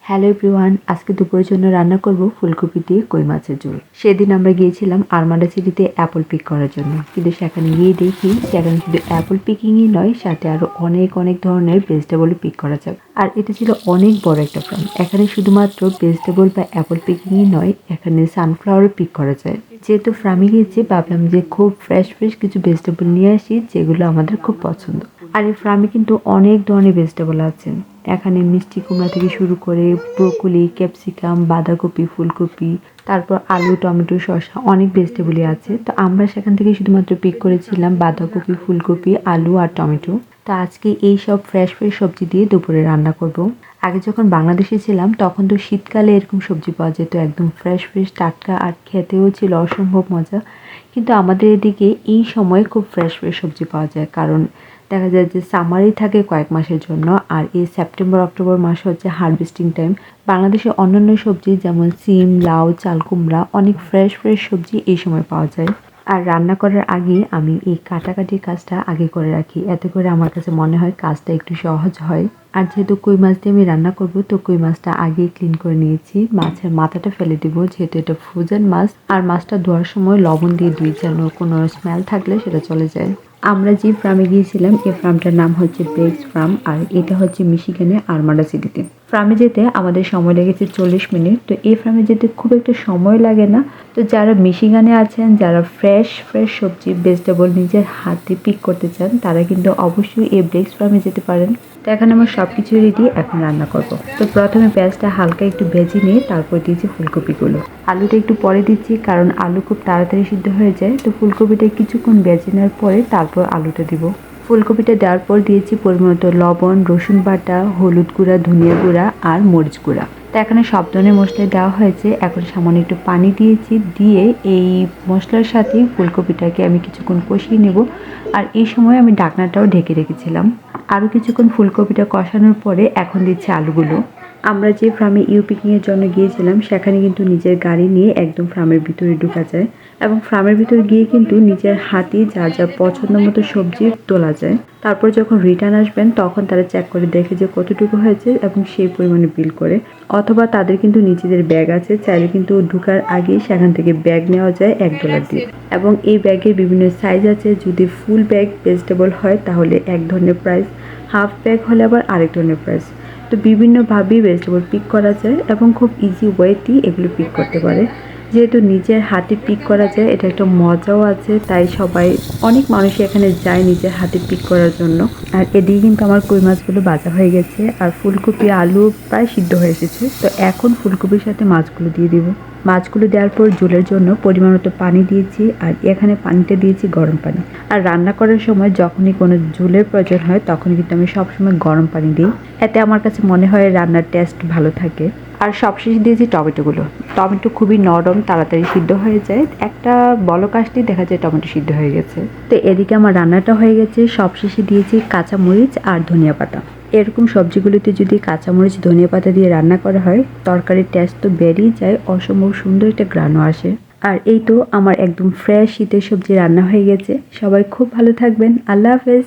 Hello everyone, আজকে দুপুরের জন্য রান্না করব ফুলকপি দিয়ে কই মাছের ঝোল। সেদিন আমরা গিয়েছিলাম আরমান্ডা সিটিতে অ্যাপল পিক করার জন্য, কিন্তু সেখানে গিয়ে দেখি সেখানে শুধু অ্যাপল পিকিংই নয়, সাথে আরো অনেক অনেক ধরনের ভেজিটেবল পিক করা যায়। আর এটা ছিল অনেক বড় একটা ফার্ম। এখানে শুধুমাত্র ভেজিটেবল বা অ্যাপল পিকিংই নয়, এখানে সানফ্লাওয়ারও পিক করা যায়। যেহেতু ফার্মে গিয়েছি, ভাবলাম যে খুব ফ্রেশ কিছু ভেজিটেবল নিয়ে আসি যেগুলো আমাদের খুব পছন্দ। আর এই ফার্মে কিন্তু অনেক ধরনের ভেজিটেবল আছে। এখানে মিষ্টি কুমড়া থেকে শুরু করে ব্রোকলি, ক্যাপসিকাম, বাঁধাকপি, ফুলকপি, তারপর আলু, টমেটো, শসা, অনেক ভেজিটেবলই আছে। তো আমরা সেখান থেকে শুধুমাত্র পিক করেছিলাম বাঁধাকপি, ফুলকপি, আলু আর টমেটো। তো আজকে এই সব ফ্রেশ সবজি দিয়ে দুপুরে রান্না করব। আগে যখন বাংলাদেশে ছিলাম তখন তো শীতকালে এরকম সবজি পাওয়া যেত, একদম ফ্রেশ টাটকা, আর খেতেও ছিল অসম্ভব মজা। কিন্তু আমাদের এদিকে এই সময় খুব ফ্রেশ সবজি পাওয়া যায়, কারণ দেখা যায় যে সামারই থাকে কয়েক মাসের জন্য, আর এই সেপ্টেম্বর অক্টোবর মাস হচ্ছে হারভেস্টিং টাইম। বাংলাদেশে অন্যান্য সবজি যেমন সিম, লাউ, চাল কুমড়া, অনেক ফ্রেশ সবজি এই সময় পাওয়া যায়। আর রান্না করার আগে আমি এই কাটাকাটির কাজটা আগে করে রাখি, এতে করে আমার কাছে মনে হয় কাজটা একটু সহজ হয়। আর যেহেতু কই মাছ দিয়ে আমি রান্না করব, তো কই মাছটা আগেই ক্লিন করে নিয়েছি। মাছের মাথাটা ফেলে দিব, যেহেতু এটা ফ্রোজেন মাছ। আর মাছটা ধোয়ার সময় লবণ দিয়ে ধুই, যেন কোনো স্মেল থাকলে সেটা চলে যায়। আমরা যে ফার্মে গিয়েছিলাম এই ফার্মটার নাম হচ্ছে ব্রেক্স ফার্ম, আর এটা হচ্ছে মিশিগানে আরমান্ডা সিটিতে। ফার্মে যেতে আমাদের সময় লেগেছে 40 মিনিট। তো এই ফার্মে যেতে খুব একটা সময় লাগে না। তো যারা মিশিগানে আছেন, যারা ফ্রেশ সবজি ভেজিটেবল নিজের হাতে পিক করতে চান, তারা কিন্তু অবশ্যই এই ব্রেক্স ফার্মে যেতে পারেন। তো এখানে আমার সব কিছু রেডি, এখন রান্না করব। তো প্রথমে পেঁয়াজটা হালকা একটু ভেজে নিয়ে তারপর দিয়েছি ফুলকপিগুলো। আলুটা একটু পরে দিচ্ছি, কারণ আলু খুব তাড়াতাড়ি সিদ্ধ হয়ে যায়। তো ফুলকপিটা কিছুক্ষণ ভেজে নেওয়ার পরে তারপর আলুটা দিব। ফুলকপিটা দেওয়ার পর দিয়েছি পরিমাণমতো লবণ, রসুন বাটা, হলুদ গুঁড়া, ধনিয়া গুঁড়া আর মরিচ গুঁড়া। তো এখানে সব ধরনের মশলা দেওয়া হয়েছে। এখন সামান্য একটু পানি দিয়েছি, দিয়ে এই মশলার সাথে ফুলকপিটাকে আমি কিছুক্ষণ কষিয়ে নেব। আর এই সময় আমি ঢাকনাটাও ঢেকে রেখেছিলাম। আরও কিছুক্ষণ ফুলকপিটা কষানোর পরে এখন দিচ্ছি আলুগুলো। আমরা যে ফার্মে পিকিংয়ের জন্য গিয়েছিলাম সেখানে কিন্তু নিজের গাড়ি নিয়ে একদম ফার্মের ভিতরে ঢোকা যায়, এবং ফার্মের ভিতরে গিয়ে কিন্তু নিজের হাতে যা পছন্দ মতো সবজি তোলা যায়। তারপর যখন রিটার্ন আসবেন তখন তারা চেক করে দেখে যে কতটুকু হয়েছে এবং সেই পরিমাণে বিল করে। অথবা তাদের কিন্তু নিজেদের ব্যাগ আছে, চাইলে কিন্তু ঢোকার আগেই সেখান থেকে ব্যাগ নেওয়া যায় $1 দিয়ে। এবং এই ব্যাগের বিভিন্ন সাইজ আছে। যদি ফুল ব্যাগ ভেজিটেবল হয় তাহলে এক ধরনের প্রাইস, হাফ ব্যাগ হলে আবার আরেক ধরনের প্রাইস। তো বিভিন্নভাবেই ভেজিটেবল পিক করা যায় এবং খুব ইজি ওয়েতেই এগুলো পিক করতে পারে। যেহেতু নিজের হাতে পিক করা যায়, এটা একটা মজাও আছে, তাই অনেক মানুষই এখানে যায় নিজের হাতে পিক করার জন্য। আর এদিকে কিন্তু আমার কই মাছগুলো ভাজা হয়ে গেছে, আর ফুলকপি আলু প্রায় সিদ্ধ হয়ে এসেছে। তো এখন ফুলকপির সাথে মাছগুলো দিয়ে দিব। মাছগুলো দেওয়ার পর ঝোলের জন্য পরিমাণ মতো পানি দিয়েছি, আর এখানে পানিটা দিয়েছি গরম পানি। আর রান্না করার সময় যখনই কোনো ঝোলের প্রয়োজন হয় তখন কিন্তু আমি সবসময় গরম পানি দিই। এতে আমার কাছে মনে হয় রান্নার টেস্ট ভালো থাকে। আর সবশেষে দিয়েছি টমেটোগুলো। টমেটো খুবই নরম, তাড়াতাড়ি সিদ্ধ হয়ে যায়। একটা বলক আসলেই দেখা যায় টমেটো সিদ্ধ হয়ে গেছে। তো এদিকে আমার রান্নাটা হয়ে গেছে। সবশেষে দিয়েছি কাঁচামরিচ আর ধনিয়া পাতা। এরকম সবজিগুলোতে যদি কাঁচামরিচ, ধনিয়া পাতা দিয়ে রান্না করা হয়, তরকারির টেস্ট তো বেরিয়ে যায়, অসম্ভব সুন্দর একটা গ্রানও আসে। আর এই তো আমার একদম ফ্রেশ শীতের সবজি রান্না হয়ে গেছে। সবাই খুব ভালো থাকবেন। আল্লাহ হাফেজ।